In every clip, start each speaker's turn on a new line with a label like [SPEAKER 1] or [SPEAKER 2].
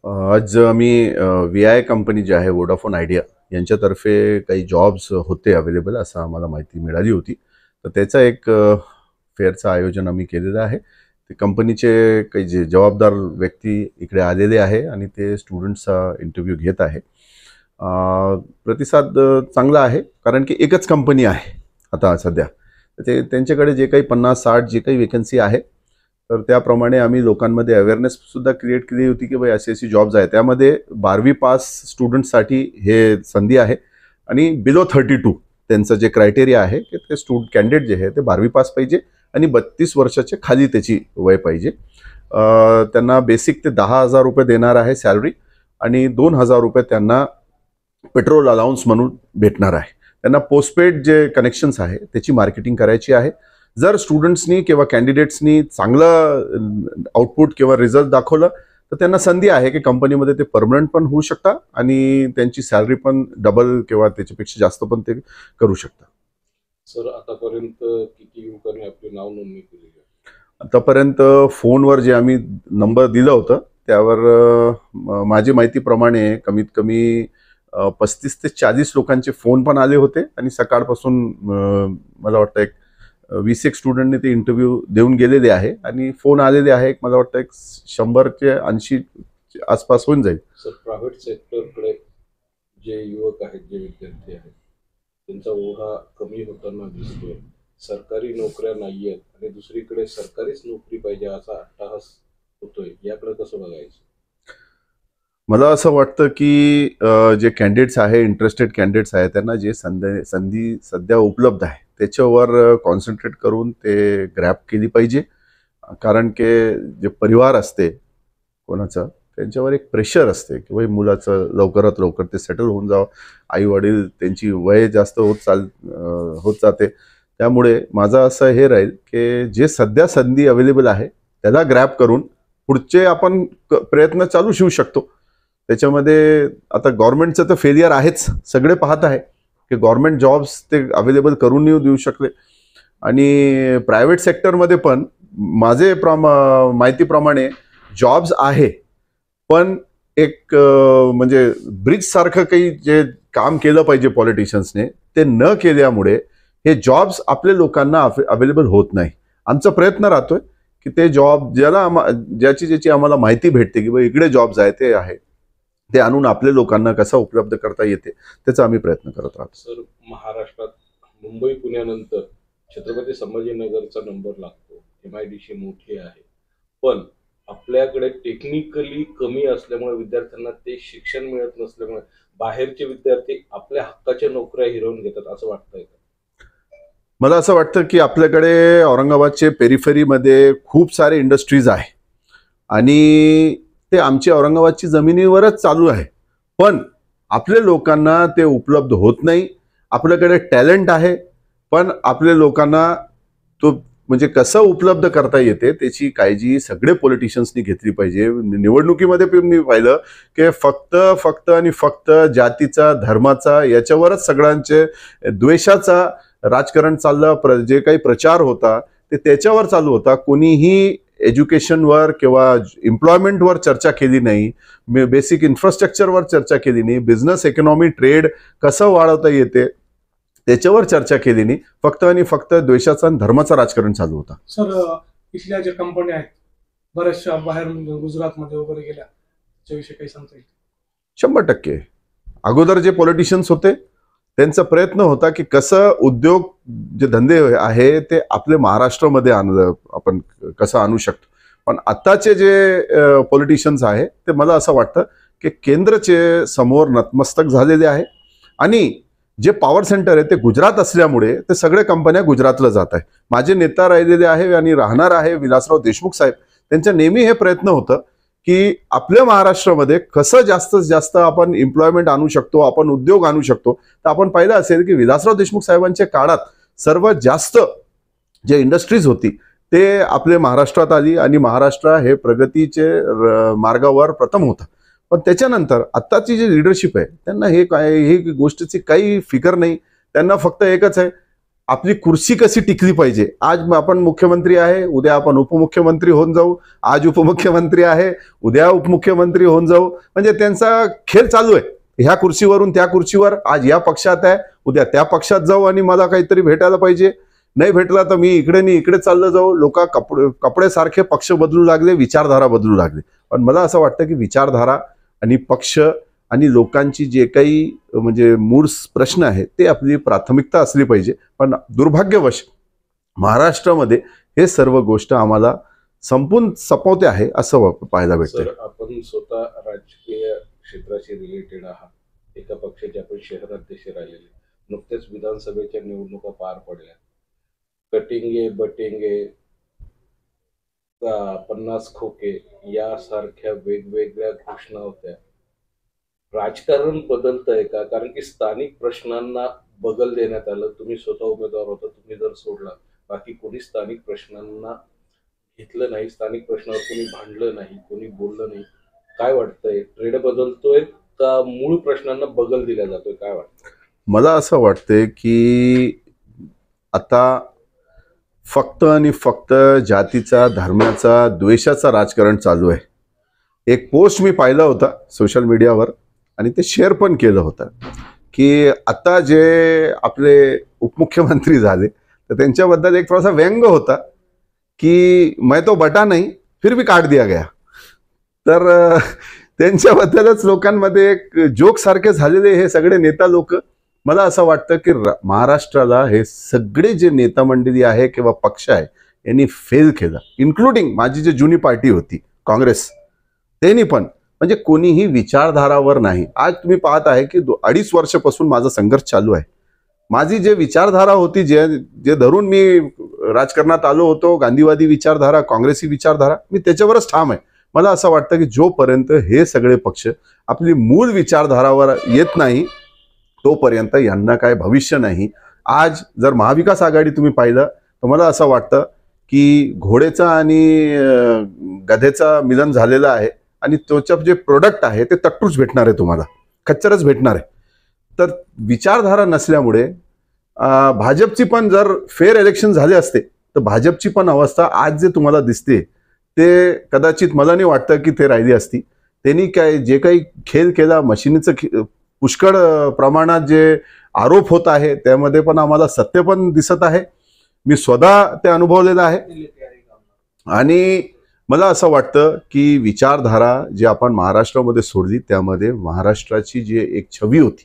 [SPEAKER 1] आज आम्ही V-I company जी आहे वोडाफोन आयडिया यांच्यातर्फे काही जॉब्स होते अवेलेबल असं आम्हाला माहिती मिळाली होती. तर त्याचा एक फेअरचं आयोजन आम्ही केलेलं आहे. ते कंपनीचे काही जे जबाबदार व्यक्ती इकडे आलेले आहे आणि ते स्टुडंट्सचा इंटरव्ह्यू घेत आहे. अ, प्रतिसाद चांगला आहे कारण की एकच कंपनी आहे आता सध्या. तर ते त्यांच्याकडे जे काही 50-60 जे काही वेकन्सी आहे तर त्याप्रमाणे आम्ही लोकांमध्ये अवेअरनेस सुद्धा क्रिएट केली होती की भाई अशी जॉब्स आहे. त्यामध्ये 12वी पास स्टुडंट्ससाठी हे संधी आहे आणि बिलो 32 त्यांचं जे क्रायटेरिया आहे की ते कॅन्डिडेट जे आहे ते 12वी पास पाहिजे आणि 32 वर्षाच्या खाली त्याची वय पाहिजे. त्यांना बेसिक ते 10,000 रुपये देणार आहे सॅलरी आणि 2,000 रुपये त्यांना पेट्रोल अलाउन्स म्हणून भेटणार आहे. त्यांना पोस्टपेड जे कनेक्शन्स आहे त्याची मार्केटिंग करायची आहे. जर स्टुडंट्सनी किंवा कॅन्डिडेट्सनी चांगलं आउटपुट किंवा रिझल्ट दाखवलं तर त्यांना संधी आहे की कंपनीमध्ये ते परमनंट पण होऊ शकतात आणि त्यांची सॅलरी पण डबल किंवा त्याच्यापेक्षा जास्त पण ते करू शकतात.
[SPEAKER 2] सर आतापर्यंत किती युवकांनी आपली नाव नोंदणी केली आहे?
[SPEAKER 1] आतापर्यंत फोनवर जे आम्ही नंबर दिलं होतं त्यावर माझी माहितीप्रमाणे कमीत कमी 35 ते 40 लोकांचे फोन पण आले होते आणि सकाळपासून मला वाटतं एक 20 एक स्टुडंटने ते इंटरव्ह्यू देऊन गेलेले आहे आणि फोन आलेले आहे. मला वाटतं एक 100 ते 80 आसपास होऊन जाईल.
[SPEAKER 2] सर प्रायव्हेट सेक्टरकडे जे युवक आहेत, जे विद्यार्थी आहेत, त्यांचा ओढा कमी होताना दिसतोय. सरकारी नोकऱ्या नाही आहेत आणि दुसरीकडे सरकारीच नोकरी पाहिजे असा अट्टहास होतोय. याकडे कसं बघायचं?
[SPEAKER 1] मला असं वाटतं की जे कॅन्डिडेट्स आहे, इंटरेस्टेड कॅन्डिडेट्स आहे, त्यांना जे संधी सध्या उपलब्ध आहे त्याच्यावर कॉन्सन्ट्रेट करून ते ग्रॅब केली पाहिजे. कारण की जे परिवार असते कोणाचं त्यांच्यावर एक प्रेशर असते की भाई मुलाचं लवकरात लवकर ते सेटल होऊन जावं. आई वडील त्यांची वय जास्त होत जाते. त्यामुळे माझं असं हे राहील की जे सध्या संधी अवेलेबल आहे त्याला ग्रॅब करून पुढचे आपण प्रयत्न चालू ठेवू शकतो. त्याच्यामध्ये आता गव्हर्नमेंटचं तर फेलियर आहेच, सगळे पाहत आहे की गव्हर्नमेंट जॉब्स ते अवेलेबल करून देऊ शकले आणि प्रायव्हेट सेक्टरमध्ये पण माहितीप्रमाणे जॉब्स आहे पण एक म्हणजे ब्रिज सारखं काही जे काम केलं पाहिजे पॉलिटिशियन्सने ते न केल्यामुळे हे जॉब्स आपल्या लोकांना अवेलेबल होत नाही. आमचा प्रयत्न राहतोय की ते जॉब ज्याची आम्हाला माहिती भेटते की बाबा इकडे जॉब्स आहे ते आणून आपल्या लोकांना कसा उपलब्ध करता येते त्याचा आम्ही प्रयत्न करत राहतो.
[SPEAKER 2] सर महाराष्ट्रात मुंबई पुण्यानंतर छत्रपती संभाजीनगरचा नंबर लागतो. MIDC मोठी आहे पण आपल्याकडे टेक्निकली कमी असल्यामुळे विद्यार्थ्यांना ते शिक्षण मिळत नसल्यामुळे बाहेरचे विद्यार्थी आपल्या हक्काच्या नोकऱ्या हिरावून घेतात असं वाटतंय का?
[SPEAKER 1] मला असं वाटतं की आपल्याकडे औरंगाबादचे पेरिफेरीमध्ये खूप सारे इंडस्ट्रीज आहे आणि ते आमच्या औरंगाबादची जमिनीवरच चालू आहे पण आपल्या लोकांना ते उपलब्ध होत नाही. आपल्याकडे टॅलेंट आहे पण आपल्या लोकांना तो म्हणजे कसं उपलब्ध करता येते त्याची काळजी सगळे पॉलिटिशियन्सनी घेतली पाहिजे. निवडणुकीमध्ये पण मी पाहिलं की फक्त आणि फक्त जातीचा धर्माचा याच्यावरच सगळ्यांचे द्वेषाचा राजकारण चाललं. जे काही प्रचार होता ते त्याच्यावर चालू होता. कोणीही एज्युकेशनवर किंवा एम्प्लॉयमेंटवर चर्चा केली नाही, बेसिक इन्फ्रास्ट्रक्चरवर चर्चा केली नाही, बिझनेस इकॉनॉमी ट्रेड कसं वाढवता येते त्याच्यावर चर्चा केली नाही. फक्त आणि फक्त द्वेषाचा आणि धर्माचा राजकारण चालू होता.
[SPEAKER 3] सर इथल्या ज्या कंपन्या आहेत बऱ्याचशा बाहेर गुजरातमध्ये वगैरे गेल्या त्याच्याविषयी काही सांगता येईल?
[SPEAKER 1] 100% अगोदर जे पॉलिटिशियन्स होते त्यांचा प्रयत्न होता की कसं उद्योग जे धंदे आहे ते आपल्या महाराष्ट्रामध्ये आपण कसं आणू शकतो. पण आताचे जे पॉलिटिशियन्स आहे ते मला असं वाटतं की केंद्रचे समोर नतमस्तक झालेले आहे आणि जे पॉवर सेंटर आहे ते गुजरात असल्यामुळे ते सगळे कंपन्या गुजरातला जात आहे. माझे नेता राहिलेले आहे आणि राहणार आहे विलासराव देशमुख साहेब. त्यांच्या नेहमी हे प्रयत्न होतं की आपल्या महाराष्ट्रामध्ये कसं जास्तीत जास्त आपण एम्प्लॉयमेंट आणू शकतो, आपण उद्योग आणू शकतो. तर आपण पाहिलं असेल की विलासराव देशमुख साहेबांच्या काळात सर्वात जास्त जे इंडस्ट्रीज होती ते आपल्या महाराष्ट्रात आली आणि महाराष्ट्र हे प्रगतीचे मार्गावर प्रथम होता. पण त्याच्यानंतर आत्ताची जी लिडरशिप आहे त्यांना हे गोष्टीची काही फिकर नाही. त्यांना फक्त एकच आहे आपली कुर्सी कशी टिकली पाहिजे. आज आपण मुख्यमंत्री आहे, उद्या आपण उपमुख्यमंत्री होऊन जाऊ, आज उपमुख्यमंत्री आहे, उद्या उपमुख्यमंत्री होऊन जाऊ. म्हणजे त्यांचा खेळ चालू आहे, ह्या कुर्सीवरून त्या कुर्सीवर, आज या पक्षात आहे, उद्या त्या पक्षात जाऊ आणि मला काहीतरी भेटायला पाहिजे, नाही भेटला तर मी इकडे नाही इकडे चाललं जाऊ. लोक कपड्यासारखे पक्ष बदलू लागले, विचारधारा बदलू लागले. पण मला असं वाटतं की विचारधारा आणि पक्ष आणि लोकांची जे काही म्हणजे मूळ प्रश्न आहे ते आपली प्राथमिकता असली पाहिजे. पण दुर्भाग्यवश महाराष्ट्रामध्ये हे सर्व गोष्ट आम्हाला संपून सपवते आहे असं पाहायला भेटतं.
[SPEAKER 2] सर, आपण स्वतः राजकीय क्षेत्राशी रिलेटेड आहात, एका पक्षाचे आपण शहराध्यक्ष राहिलेले, नुकत्याच विधानसभेच्या निवडणुका पार पडल्या, कटिंगे बटिंगे 50 खोके यासारख्या वेगवेगळ्या घोषणा होत्या. राजकारण बदलतंय का? कारण की स्थानिक प्रश्नांना बगल देण्यात आलं. तुम्ही स्वतः उमेदवार होता, तुम्ही जर सोडला, बाकी कोणी स्थानिक प्रश्नांना घेतलं नाही, स्थानिक प्रश्नावर कोणी भांडलं नाही, कोणी बोललं नाही. काय वाटतंय, ट्रेड बदलतोय का मूळ प्रश्नांना बगल दिला जातोय? काय वाटतं?
[SPEAKER 1] मला असं वाटतंय की आता फक्त आणि फक्त जातीचा, धर्माचा, द्वेषाचा राजकारण चालू आहे. एक पोस्ट मी पाहिला होता सोशल मीडियावर आणि ते शेअर पण केलं होतं की आता जे आपले उपमुख्यमंत्री झाले तर त्यांच्याबद्दल एक थोडासा व्यंग होता की मैं तो बटा नहीं फिर भी काट दिया गया. तर त्यांच्याबद्दलच लोकांमध्ये एक जोक सारखे झालेले हे सगळे नेता लोक. मला असं वाटतं की महाराष्ट्राला हे सगळे जे नेता मंडळी आहे किंवा पक्ष आहे यांनी फेल केलं, इन्क्लुडिंग माझी जी जुनी पार्टी होती काँग्रेस, त्यांनी पण. म्हणजे कोणीही विचारधारावर नाही. आज तुम्ही पाहत आहे की 2.5 वर्षापासून माझा संघर्ष चालू आहे. माझी जे विचारधारा होती, जे धरून मी राजकारणात आलो होतो, गांधीवादी विचारधारा, काँग्रेसी विचारधारा, मी त्याच्यावरच ठाम आहे. मला असं वाटतं की जोपर्यंत हे सगळे पक्ष आपली मूळ विचारधारावर येत नाही तोपर्यंत यांना काय भविष्य नाही. आज जर महाविकास आघाडी तुम्ही पाहिलं तर मला असं वाटतं की घोडेचा आणि गधेचा मिलन झालेलं आहे आणि त्याचं जे प्रोडक्ट आहे ते तट्टूच भेटणार आहे, तुम्हाला खच्चरच भेटणार आहे. तर विचारधारा नसल्यामुळे भाजपची पण जर फेअर इलेक्शन झाले असते तर भाजपची पण अवस्था आज जे तुम्हाला दिसते ते कदाचित मला नाही वाटतं की ते राहिली असती. त्यांनी काय जे काही खेळ केला, मशिनीचं पुष्कळ प्रमाणात जे आरोप होत आहे त्यामध्ये पण आम्हाला सत्य पण दिसत आहे. मी स्वतः ते अनुभवलेलं आहे. आणि मला असं वाटतं की विचारधारा जी आपण महाराष्ट्रामध्ये सोडली त्यामध्ये महाराष्ट्राची जी एक छवी होती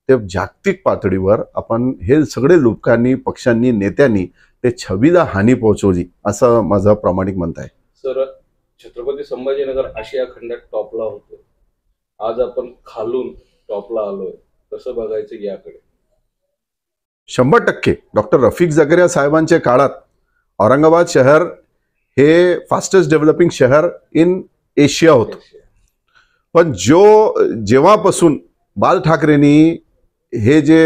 [SPEAKER 1] ते जागतिक पातळीवर आपण हे सगळे लोकांनी, पक्षांनी, नेत्यांनी ते छवीला हानी पोहोचवली असं माझं प्रामाणिक मत आहे.
[SPEAKER 2] सर, छत्रपती संभाजीनगर आशिया खंडात टॉपला होतो, आज आपण खालून टॉपला आलोय, कसं बघायचं याकडे?
[SPEAKER 1] 100% डॉक्टर रफिक झगरिया साहेबांच्या काळात औरंगाबाद शहर हे फास्टेस्ट डेव्हलपिंग शहर इन एशिया होतं. पण जेव्हापासून बाल ठाकरेंनी हे जे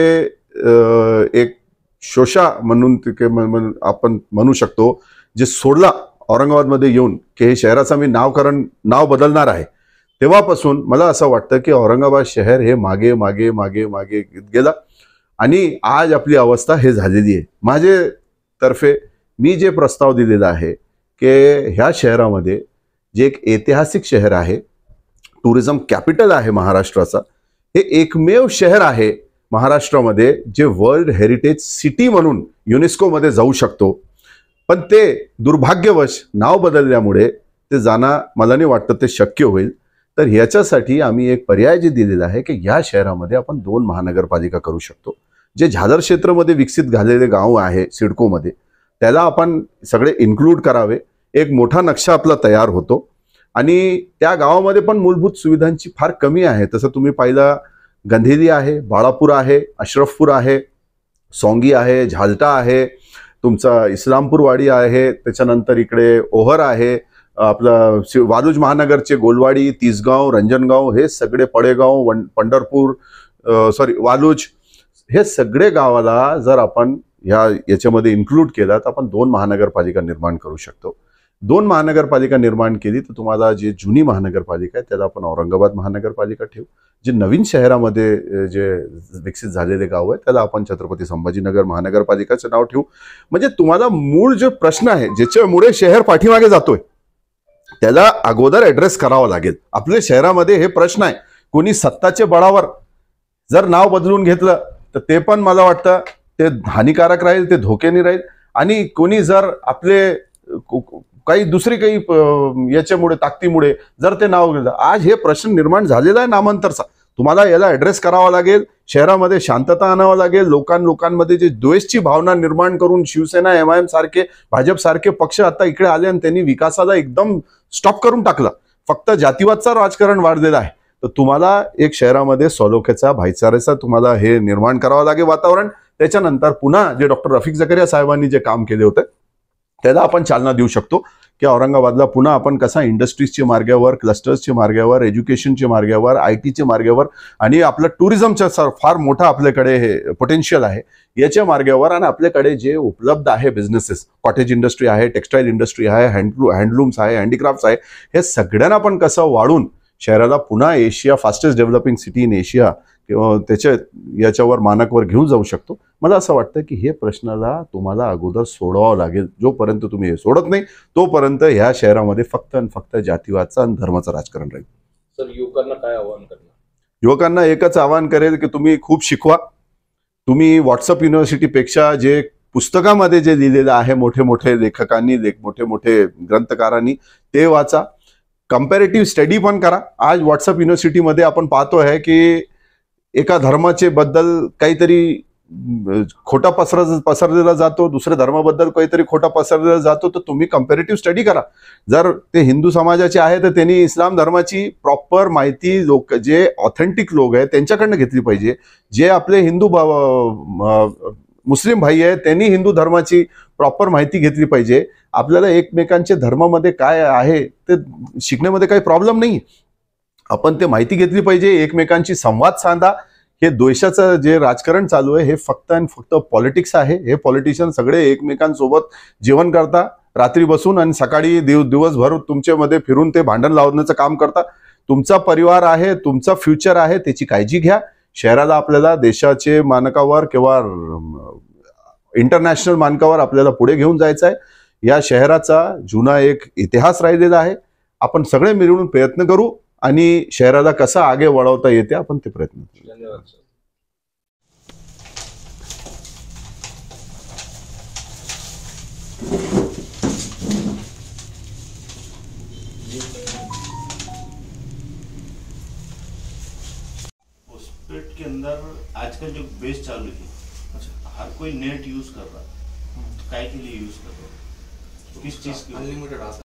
[SPEAKER 1] एक शोषा म्हणून आपण म्हणू शकतो जे सोडला औरंगाबादमध्ये येऊन की हे शहराचं मी नाव बदलणार आहे, तेव्हापासून मला असं वाटतं की औरंगाबाद शहर हे मागे मागे मागे मागे गेला आणि आज आपली अवस्था हे झालेली आहे. माझे तर्फे मी जे प्रस्ताव दिलेला आहे की ह्या शहरामध्ये जे एक ऐतिहासिक शहर आहे, टुरिझम कॅपिटल आहे महाराष्ट्राचा, हे एकमेव शहर आहे महाराष्ट्रामध्ये जे वर्ल्ड हेरिटेज सिटी म्हणून युनेस्कोमध्ये जाऊ शकतो. पण ते दुर्भाग्यवश नाव बदलल्यामुळे ते जाणं मला नाही वाटतं ते शक्य होईल. तर ह्याच्यासाठी आम्ही एक पर्याय जे दिलेला आहे की या शहरामध्ये आपण 2 महानगरपालिका करू शकतो. जे झालर क्षेत्रामध्ये विकसित झालेले गाव आहे सिडकोमध्ये त्याला आपण सगळे इन्क्लूड करावे. एक मोठा नक्षा आपला तयार होतो आणि त्या गावामध्ये पण मूलभूत सुविधांची फार कमी आहे. तसं तुम्ही पाहिलं गंधेली आहे, बाळापूर आहे, अशरफपूर आहे, सोंगी आहे, झालटा आहे, तुमचा इस्लामपूरवाडी आहे, त्याच्यानंतर इकडे ओहर आहे, आपलं वालूज महानगरचे गोलवाडी, तिसगाव, रंजनगाव, हे सगळे पडेगाव, पंढरपूर, वालूज, हे सगळे गावाला जर आपण याच्यामध्ये इन्क्लूड केला तर आपण 2 महानगरपालिका निर्माण करू शकतो. 2 महानगरपालिका निर्माण केली तर तुम्हाला जे जुनी महानगरपालिका आहे त्याला आपण औरंगाबाद महानगरपालिका ठेवू. जे नवीन शहरामध्ये जे विकसित झालेले गाव आहे त्याला आपण छत्रपती संभाजीनगर महानगरपालिकाचं नाव ठेवू. म्हणजे तुम्हाला मूळ जो प्रश्न आहे ज्याच्यामुळे शहर पाठीमागे जातोय त्याला अगोदर ऍड्रेस करावा लागेल. आपल्या शहरामध्ये हे प्रश्न आहे. कोणी सत्ताच्या बळावर जर नाव बदलून घेतलं तर ते पण मला वाटतं ते हानिकारक राहील, ते धोक्याने राहील. आणि कोणी जर आपले काही दुसरी काही याच्यामुळे ताकदीमुळे जर ते नाव घेतलं, आज हे प्रश्न निर्माण झालेला आहे नामांतरचा. तुम्हाला याला ऍड्रेस करावा लागेल. शहरामध्ये शांतता आणावं लागेल. लोकांमध्ये जे द्वेषची भावना निर्माण करून शिवसेना, MIM सारखे, भाजप सारखे पक्ष आता इकडे आले आणि त्यांनी विकासाला एकदम स्टॉप करून टाकला. फक्त जातीवादचं राजकारण वाढलेलं आहे. तर तुम्हाला एक शहरामध्ये सलोख्याचा, भाईचाऱ्याचा तुम्हाला हे निर्माण करावं लागेल वातावरण. त्याच्यानंतर पुन्हा जे डॉक्टर रफिक झकारिया साहेबांनी जे काम केले होते त्याला आपण चालना देऊ शकतो की औरंगाबादला पुन्हा आपण कसा इंडस्ट्रीजच्या मार्गावर, क्लस्टर्सच्या मार्गावर, एज्युकेशनच्या मार्गावर, IT च्या मार्गावर आणि आपलं टुरिझमचं फार मोठा आपल्याकडे हे पोटेन्शियल आहे याच्या मार्गावर आणि आपल्याकडे जे उपलब्ध आहे बिझनेसेस, कॉटेज इंडस्ट्री आहे, टेक्स्टाईल इंडस्ट्री आहे, हँडलूम्स आहे, हँडीक्राफ्ट्स आहे, हे सगळ्यांना आपण कसं वाढून शहराला पुन्हा Asia fastest developing city in Asia किंवा याच्यावर मानकवर घेऊन जाऊ शकतो. मला असं वाटतं की हे प्रश्नाला तुम्हाला अगोदर सोडवावं लागेल. जोपर्यंत तुम्ही हे सोडत नाही तोपर्यंत ह्या शहरामध्ये फक्त आणि फक्त जातीवादचं आणि धर्माचं राजकारण राहील.
[SPEAKER 2] सर, युवकांना काय आवाहन करणार?
[SPEAKER 1] युवकांना एकच आवाहन करेल की तुम्ही खूप शिकवा. तुम्ही व्हॉट्सअप युनिव्हर्सिटीपेक्षा जे पुस्तकामध्ये जे लिहिलेलं आहे मोठे मोठे लेखकांनी, मोठे मोठे ग्रंथकारांनी, ते वाचा. कम्पॅरेटिव्ह स्टडी पण करा. आज व्हॉट्सअप युनिव्हर्सिटीमध्ये आपण पाहतो आहे की एका धर्माचे बद्दल काहीतरी खोटा पसरलेला जातो, दुसऱ्या धर्माबद्दल काहीतरी खोटा पसरलेला जातो. तर तुम्ही कम्पॅरेटिव्ह स्टडी करा. जर ते हिंदू समाजाचे आहे तर त्यांनी इस्लाम धर्माची प्रॉपर माहिती लोक, जे ऑथेंटिक लोक आहेत त्यांच्याकडनं घेतली पाहिजे. जे आपले हिंदू मुस्लिम भाई आहेत त्यांनी हिंदू धर्माची प्रॉपर माहिती घेतली पाहिजे. आपल्याला एकमेकांच्या धर्मामध्ये काय आहे ते शिकण्यामध्ये काही प्रॉब्लेम नाही. आपण ते माहिती घेतली पाहिजे. एकमेकांची संवाद साधा. हे द्वेषाचं जे राजकारण चालू आहे हे फक्त आणि फक्त पॉलिटिक्स आहे. हे पॉलिटिशियन सगळे एकमेकांसोबत जेवण करता रात्री बसून आणि सकाळी दिवसभर तुमच्यामध्ये फिरून ते भांडण लावण्याचं काम करता. तुमचा परिवार आहे, तुमचा फ्युचर आहे, त्याची काळजी घ्या. शहराला आपल्याला देशाचे मानकावर किंवा इंटरनॅशनल मानकावर आपल्याला पुढे घेऊन जायचं आहे. या शहराचा जुना एक इतिहास राहिलेला आहे. आपण सगळे मिळून प्रयत्न करू आणि शहराला कसं आगे वळवता येते आपण ते प्रयत्न करू.
[SPEAKER 2] धन्यवाद सर.
[SPEAKER 4] पोस्टपेड के अंदर आजकल जो बेस चालू है, हर कोई नेट यूज कर रहा है, तो काय के लिए यूज कर रहा है, किस चीज के लिए?
[SPEAKER 5] अनलिमिटेड